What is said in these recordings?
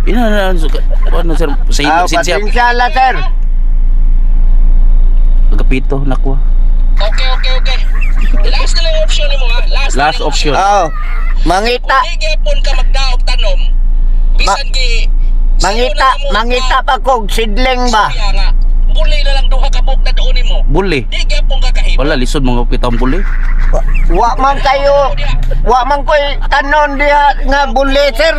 Ina ano sir, sinsya. Patinsala, sir. Agapito nakwa. Okay. Last na lang option mo ha. Last option. Oh. Mangita. Kung gapon ka magdaog tanom. Bisan gi Mangita pa kog sidling ba? Kaya nga. Buli na lang duha ka buk na doon mo. Buli. Di gapon ka kahimo. Wala lisod mga pitang buli. Wa man koy tanon diha nga buli, sir.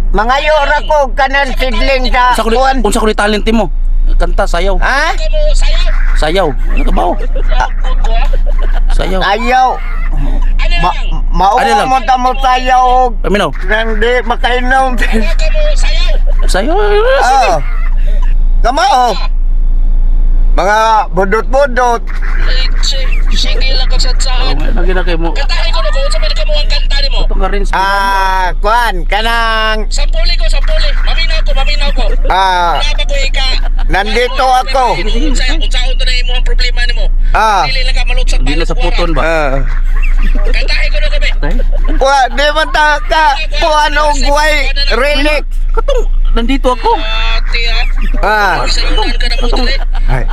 Mangayo ra ko kanan sidling sa kuan. Unsa ko ni talent mo? Kanta sayaw. Ha? Kamu sayaw. Sayaw. Ano ka ba? Sayaw. Ayaw. Ano lang? Ano lang? Maumo ta mo sayaw. Aminaw. Nandi makainom. Kamu sayaw. Sayaw. Oh. Kamao. Mga budot-budot. Sige lang kasatsahan. Lagi na kayo mo. Kantahin ko na ko. Sa may kamu ang kanta ni mo. Itong rin Kuan kanang Sampuli. Maminaw ko. Wala ba ko ika? nandito ako. Unsaon to na imo ang problema nimo? Dili lang ka malutsat Hindi na sa puton ba? Kantahin ko na kami. Di man ta ka kuan og guway relic. Katong nandito ako. Ate ha. Ah. Sayunan ka na mo dali. Ay,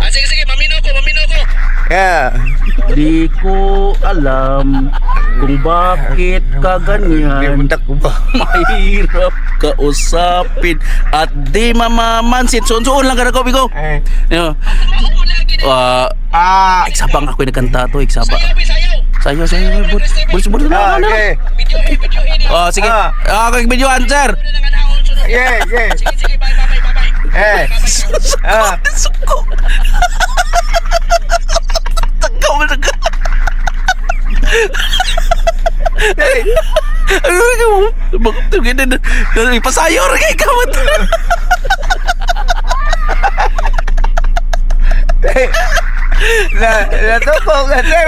Sige, maminaw ko. yeah. Di ko alam kung bakit ka ganyan. ko ba? Mahirap kausapin at di mamamansin. Suon lang ka na ko, Bigo. Ano? Iksabang ako yung nagkanta to, iksaba. Sayaw. Bulis na. Okay. Sige. Video answer. Yeah. Sige, bye. Suko. Tagaw mo na ka. Ipasayo rin kay kamot. Natupo ka, sir.